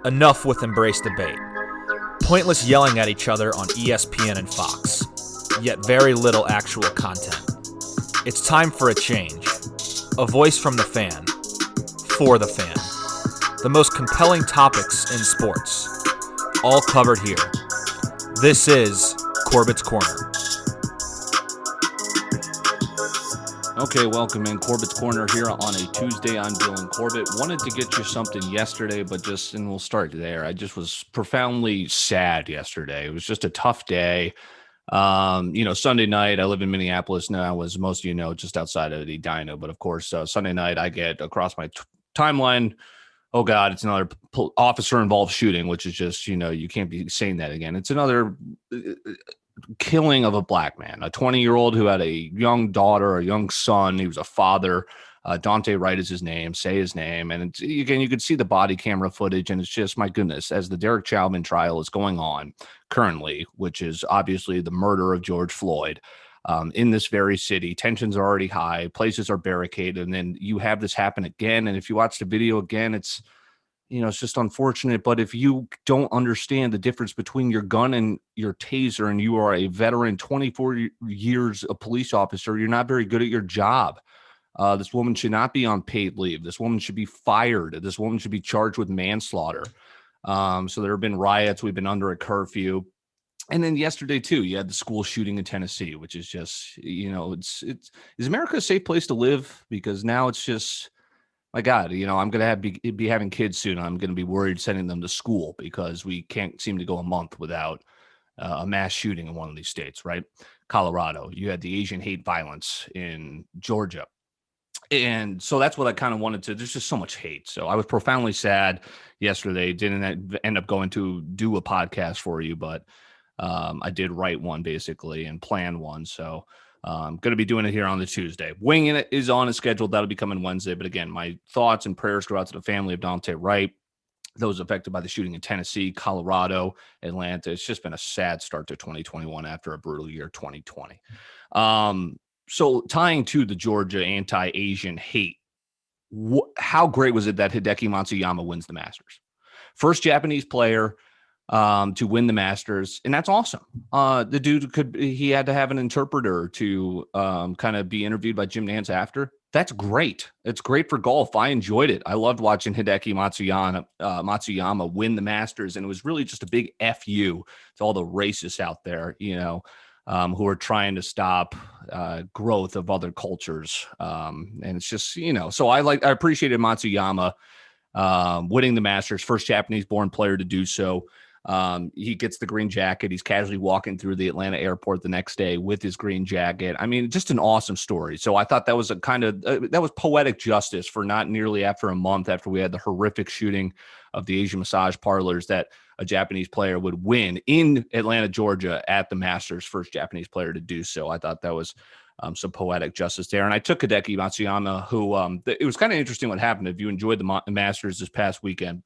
Enough with embrace debate. Pointless yelling at each other on ESPN and Fox, yet very little actual content. It's time for a change. A voice from the fan, for the fan. The most compelling topics in sports, all covered here. This is Corbet's Corner. Okay, welcome in Corbet's Corner here on a Tuesday. I'm Dylan Corbett. Wanted to get you something yesterday, and we'll start there. I just was profoundly sad yesterday. It was just a tough day. Sunday night, I live in Minneapolis now, as most of you know, just outside of the Dino. But of course, Sunday night, I get across my timeline, oh God, it's another officer-involved shooting, which is just, you can't be saying that again. It's another killing of a black man, a 20-year-old who had a young daughter, a young son. He was a father. Daunte Wright is his name. Say his name. And again, you could see the body camera footage, and it's just, my goodness, as the Derek Chauvin trial is going on currently, which is obviously the murder of George Floyd in this very city. Tensions are already high. Places are barricaded. And then you have this happen again. And if you watch the video again, it's just unfortunate. But if you don't understand the difference between your gun and your taser, and you are a veteran, 24 years a police officer, you're not very good at your job. This woman should not be on paid leave. This woman should be fired. This woman should be charged with manslaughter. So there have been riots. We've been under a curfew. And then yesterday, too, you had the school shooting in Tennessee, which is just, is America a safe place to live? Because now it's just, my God, I'm going to be having kids soon. I'm going to be worried sending them to school because we can't seem to go a month without a mass shooting in one of these states, right? Colorado, you had the Asian hate violence in Georgia. And so that's what I kind of wanted to, there's just so much hate. So I was profoundly sad yesterday. Didn't end up going to do a podcast for you, but I did write one basically and plan one. So I'm going to be doing it here on the Tuesday. Winging It is on a schedule. That'll be coming Wednesday. But again, my thoughts and prayers go out to the family of Daunte Wright, those affected by the shooting in Tennessee, Colorado, Atlanta. It's just been a sad start to 2021 after a brutal year 2020. So tying to the Georgia anti-Asian hate, how great was it that Hideki Matsuyama wins the Masters? First Japanese player to win the Masters, and that's awesome. The dude he had to have an interpreter to kind of be interviewed by Jim Nantz after. That's great. It's great for golf. I enjoyed it. I loved watching Hideki Matsuyama win the Masters, and it was really just a big FU to all the racists out there, who are trying to stop growth of other cultures. And it's just, so I appreciated Matsuyama winning the Masters, first Japanese-born player to do so. He gets the green jacket. He's casually walking through the Atlanta airport the next day with his green jacket. I mean, just an awesome story. So I thought that was that was poetic justice for not nearly after a month after we had the horrific shooting of the Asian massage parlors that a Japanese player would win in Atlanta, Georgia at the Masters, first Japanese player to do so. I thought that was some poetic justice there. And I took Hideki Matsuyama, who it was kind of interesting what happened. If you enjoyed the Masters this past weekend,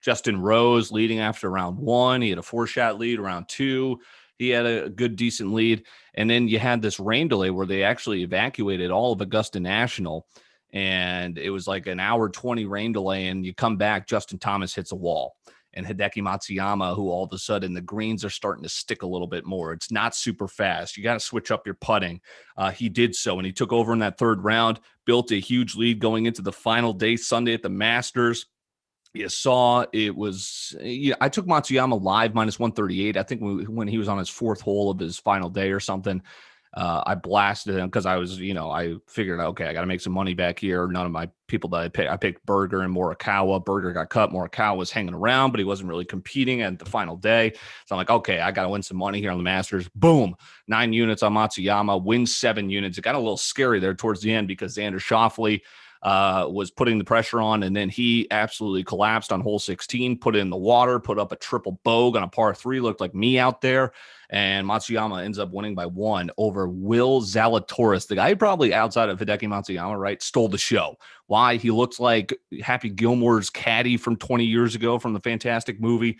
Justin Rose leading after round one. He had a 4-shot lead. Round two, he had a good, decent lead. And then you had this rain delay where they actually evacuated all of Augusta National. And it was like an hour 20 rain delay. And you come back, Justin Thomas hits a wall. And Hideki Matsuyama, who all of a sudden the greens are starting to stick a little bit more. It's not super fast. You got to switch up your putting. He did so, and he took over in that third round, built a huge lead going into the final day, Sunday at the Masters. You saw it was, I took Matsuyama live minus 138. I think when he was on his fourth hole of his final day or something, I blasted him because I was, I figured, okay, I got to make some money back here. None of my people that I picked Berger and Morikawa. Berger got cut. Morikawa was hanging around, but he wasn't really competing at the final day. So I'm like, okay, I got to win some money here on the Masters. Boom, 9 units on Matsuyama, wins 7 units. It got a little scary there towards the end because Xander Schauffele was putting the pressure on, and then he absolutely collapsed on hole 16, put it in the water, put up a triple bogey on a par 3, looked like me out there, and Matsuyama ends up winning by 1 over Will Zalatoris, the guy who probably outside of Hideki Matsuyama, right, stole the show. Why? He looks like Happy Gilmore's caddy from 20 years ago from the Fantastic movie.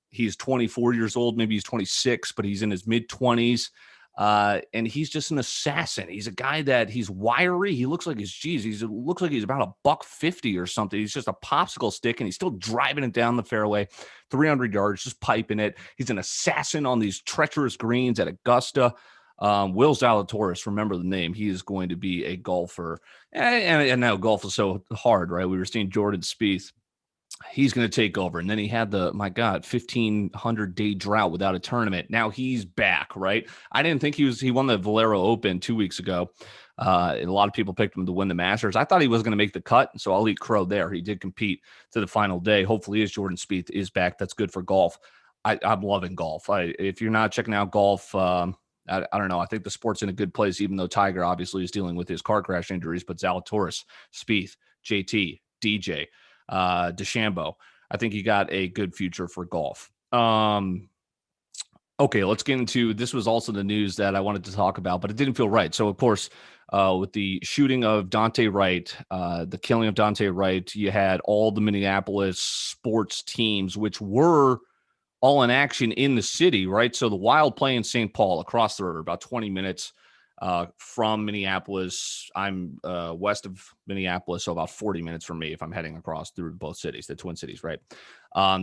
He's 24 years old, maybe he's 26, but he's in his mid-20s. And he's just an assassin. He's a guy that he's wiry. He looks like he looks like he's about $150 or something. He's just a popsicle stick, and he's still driving it down the fairway, 300 yards, just piping it. He's an assassin on these treacherous greens at Augusta. Will Zalatoris, remember the name. He is going to be a golfer. And now golf is so hard, right? We were seeing Jordan Spieth. He's going to take over. And then he had 1,500-day drought without a tournament. Now he's back, right? I didn't think he won the Valero Open 2 weeks ago. And a lot of people picked him to win the Masters. I thought he was going to make the cut, so I'll eat crow there. He did compete to the final day. Hopefully his Jordan Spieth is back. That's good for golf. I'm loving golf. If you're not checking out golf, I don't know. I think the sport's in a good place, even though Tiger obviously is dealing with his car crash injuries. But Zalatoris, Spieth, JT, DJ, DeChambeau, I think you got a good future for golf. Okay, let's get into, this was also the news that I wanted to talk about, but it didn't feel right. So, of course, with the shooting of Daunte Wright, the killing of Daunte Wright, you had all the Minneapolis sports teams, which were all in action in the city, right? So the Wild play in St. Paul across the river, about 20 minutes from Minneapolis. I'm west of Minneapolis, so about 40 minutes from me if I'm heading across through both cities, the Twin Cities, right?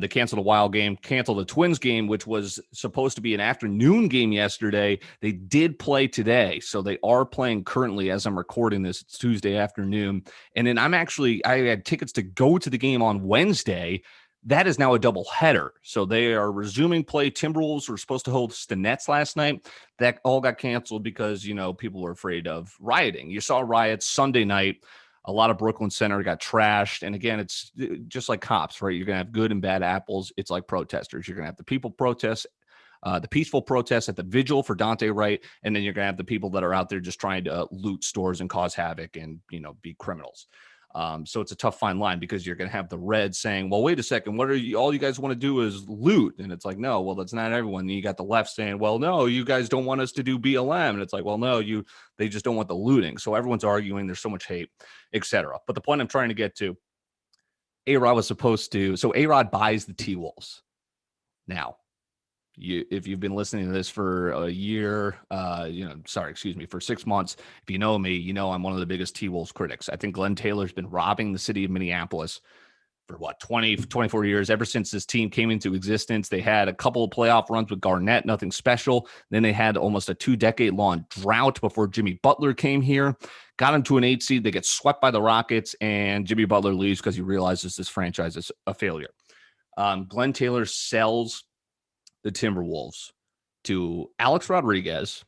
They canceled the Wild game, canceled the Twins game, which was supposed to be an afternoon game yesterday. They did play today, so they are playing currently as I'm recording this. It's Tuesday afternoon. And then I had tickets to go to the game on Wednesday. That is now a double header. So they are resuming play. Timberwolves were supposed to host the Nets last night. That all got canceled because, people were afraid of rioting. You saw riots Sunday night. A lot of Brooklyn Center got trashed. And again, it's just like cops, right? You're going to have good and bad apples. It's like protesters. You're going to have the people protest, the peaceful protests at the vigil for Daunte Wright. And then you're going to have the people that are out there just trying to loot stores and cause havoc and, be criminals. So it's a tough fine line because you're going to have the Reds saying, well, wait a second, what are you, all you guys want to do is loot. And it's like, no, well, that's not everyone. And you got the left saying, well, no, you guys don't want us to do BLM. And it's like, well, no, they just don't want the looting. So everyone's arguing, there's so much hate, etc. But the point I'm trying to get to, A-Rod was supposed to, so A-Rod buys the T-Wolves. Now, if you've been listening to this for a year, for 6 months, if you know me, I'm one of the biggest T-Wolves critics. I think Glenn Taylor's been robbing the city of Minneapolis for 24 years. Ever since this team came into existence, they had a couple of playoff runs with Garnett, nothing special. Then they had almost a 2-decade-long drought before Jimmy Butler came here, got them to an 8 seed. They get swept by the Rockets, and Jimmy Butler leaves because he realizes this franchise is a failure. Glenn Taylor sells the Timberwolves to Alex Rodriguez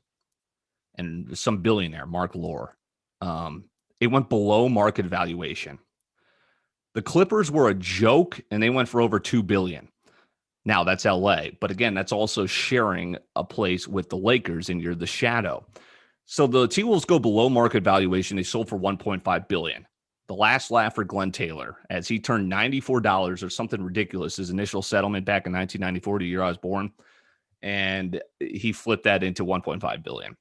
and some billionaire, Mark Lore. It went below market valuation. The Clippers were a joke, and they went for over $2 billion. Now, that's LA. But again, that's also sharing a place with the Lakers, and you're the shadow. So the T-Wolves go below market valuation. They sold for $1.5 billion. The last laugh for Glenn Taylor, as he turned $94 or something ridiculous, his initial settlement back in 1994, the year I was born, and he flipped that into $1.5 billion.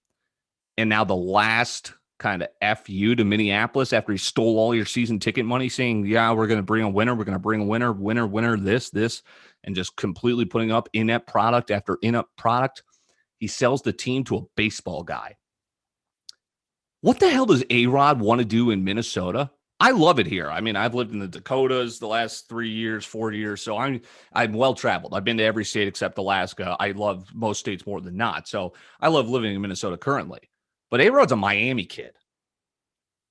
And now the last kind of FU to Minneapolis after he stole all your season ticket money, saying, yeah, we're going to bring a winner. We're going to bring a winner, this, and just completely putting up in-app product after in-app product. He sells the team to a baseball guy. What the hell does A-Rod want to do in Minnesota? I love it here. I mean, I've lived in the Dakotas the last 3 years, 4 years. So I'm well traveled. I've been to every state except Alaska. I love most states more than not. So I love living in Minnesota currently. But A-Rod's a Miami kid.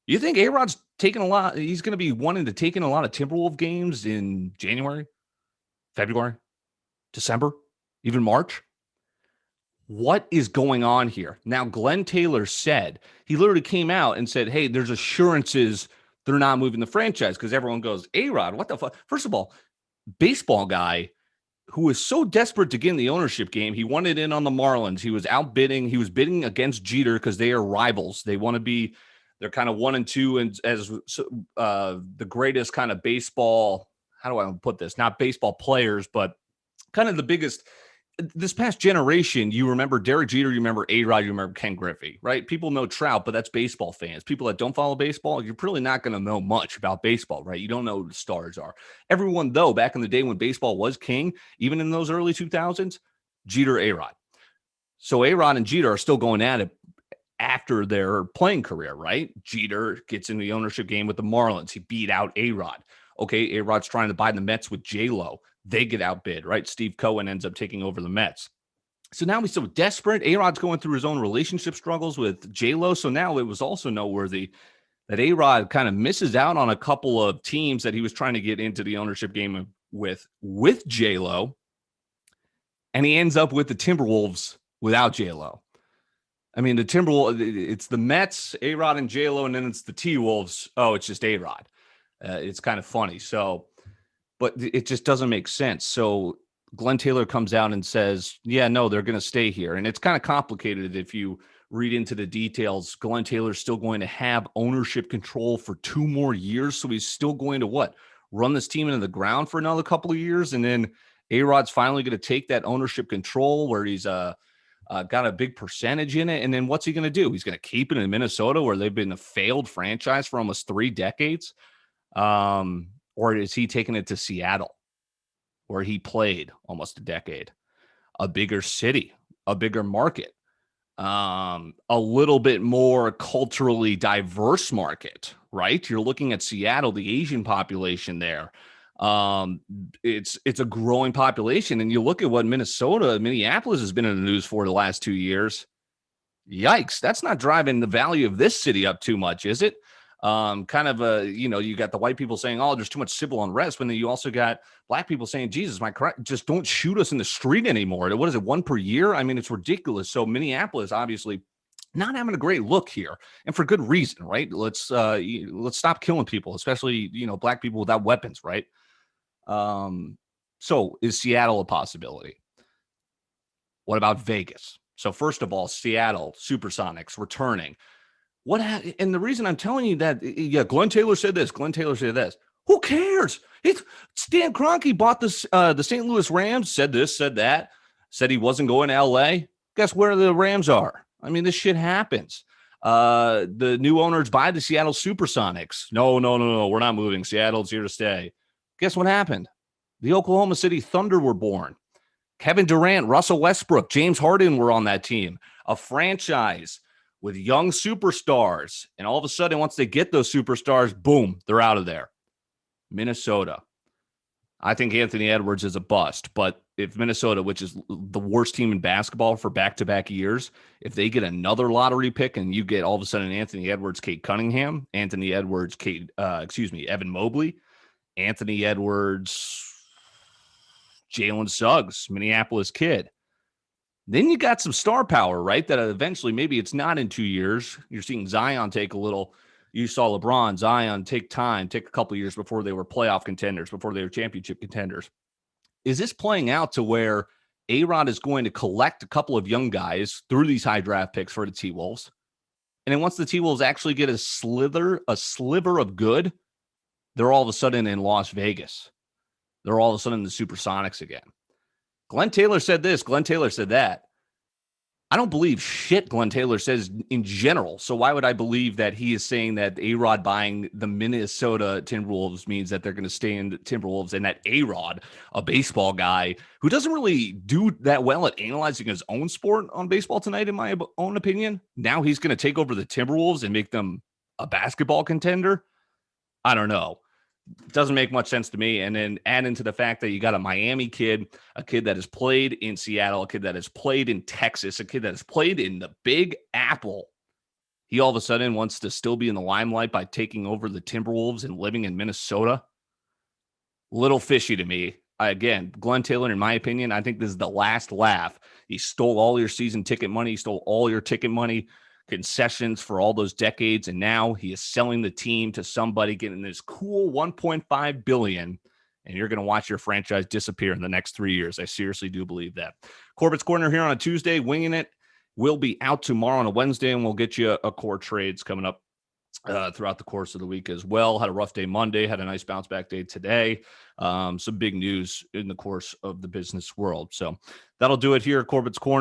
You think A-Rod's taking a lot? He's going to be wanting to take in a lot of Timberwolves games in January, February, December, even March? What is going on here? Now, Glenn Taylor said, he literally came out and said, hey, there's assurances they're not moving the franchise, because everyone goes, A-Rod, what the fuck? First of all, baseball guy who is so desperate to get in the ownership game. He wanted in on the Marlins. He was outbidding. He was bidding against Jeter because they are rivals. They want to be, they're kind of 1 and 2 and as the greatest kind of baseball. How do I put this? Not baseball players, but kind of the biggest. This past generation, you remember Derek Jeter, you remember A-Rod, you remember Ken Griffey, right? People know Trout, but that's baseball fans. People that don't follow baseball, you're probably not going to know much about baseball, right? You don't know who the stars are. Everyone, though, back in the day when baseball was king, even in those early 2000s, Jeter, A-Rod. So A-Rod and Jeter are still going at it after their playing career, right? Jeter gets in the ownership game with the Marlins. He beat out A-Rod. Okay, A-Rod's trying to buy the Mets with J-Lo. They get outbid, right? Steve Cohen ends up taking over the Mets. So now he's so desperate. A-Rod's going through his own relationship struggles with J-Lo. So now it was also noteworthy that A-Rod kind of misses out on a couple of teams that he was trying to get into the ownership game with J-Lo. And he ends up with the Timberwolves without J-Lo. I mean, the Timberwolves, it's the Mets, A-Rod and J-Lo, and then it's the T-Wolves. Oh, it's just A-Rod. It's kind of funny. So, but it just doesn't make sense. So Glenn Taylor comes out and says, yeah, no, they're going to stay here. And it's kind of complicated if you read into the details. Glenn Taylor's still going to have ownership control for 2 more years. So he's still going to run this team into the ground for another couple of years. And then A-Rod's finally going to take that ownership control where he's got a big percentage in it. And then what's he going to do? He's going to keep it in Minnesota where they've been a failed franchise for almost 3 decades. Or is he taking it to Seattle where he played almost a decade, a bigger city, a bigger market, a little bit more culturally diverse market, right? You're looking at Seattle, the Asian population there. It's a growing population. And you look at what Minneapolis has been in the news for the last 2 years. Yikes. That's not driving the value of this city up too much, is it? You got the white people saying, oh, there's too much civil unrest. But then you also got black people saying, Jesus, just don't shoot us in the street anymore. What is it, 1 per year? I mean, it's ridiculous. So Minneapolis, obviously, not having a great look here, and for good reason, right? Let's stop killing people, especially, black people without weapons, right? So is Seattle a possibility? What about Vegas? So first of all, Seattle Supersonics returning. And the reason I'm telling you that, Glenn Taylor said this, Glenn Taylor said this. Who cares? Stan Kroenke bought the St. Louis Rams, said this, said that, said he wasn't going to L.A. Guess where the Rams are? I mean, this shit happens. The new owners buy the Seattle Supersonics. No, we're not moving. Seattle's here to stay. Guess what happened? The Oklahoma City Thunder were born. Kevin Durant, Russell Westbrook, James Harden were on that team. A franchise with young superstars. And all of a sudden, once they get those superstars, boom, they're out of there. Minnesota. I think Anthony Edwards is a bust. But if Minnesota, which is the worst team in basketball for back-to-back years, if they get another lottery pick and you get all of a sudden Anthony Edwards, Kate Cunningham, Anthony Edwards, Evan Mobley, Anthony Edwards, Jalen Suggs, Minneapolis kid. Then you got some star power, right? That eventually, maybe it's not in 2 years. You're seeing Zion take a little. You saw LeBron, Zion take a couple of years before they were playoff contenders, before they were championship contenders. Is this playing out to where A-Rod is going to collect a couple of young guys through these high draft picks for the T-Wolves? And then once the T-Wolves actually get a sliver of good, they're all of a sudden in Las Vegas. They're all of a sudden the Supersonics again. Glenn Taylor said this. Glenn Taylor said that. I don't believe shit Glenn Taylor says in general. So why would I believe that he is saying that A-Rod buying the Minnesota Timberwolves means that they're going to stay in the Timberwolves, and that A-Rod, a baseball guy who doesn't really do that well at analyzing his own sport on Baseball Tonight, in my own opinion, now he's going to take over the Timberwolves and make them a basketball contender? I don't know. Doesn't make much sense to me. And then add into the fact that you got a Miami kid, a kid that has played in Seattle, a kid that has played in Texas, a kid that has played in the Big Apple. He all of a sudden wants to still be in the limelight by taking over the Timberwolves and living in Minnesota. Little fishy to me. Again, Glenn Taylor, in my opinion, I think this is the last laugh. He stole all your season ticket money. He stole all your ticket money, concessions for all those decades, and now he is selling the team to somebody, getting this cool $1.5 billion, and you're going to watch your franchise disappear in the next 3 years. I seriously do believe that. Corbett's Corner here on a Tuesday, winging it. We'll be out tomorrow on a Wednesday, and we'll get you a core trades coming up throughout the course of the week as well. Had a rough day Monday, had a nice bounce back day today. Some big news in the course of the business world. So that'll do it here at Corbett's Corner.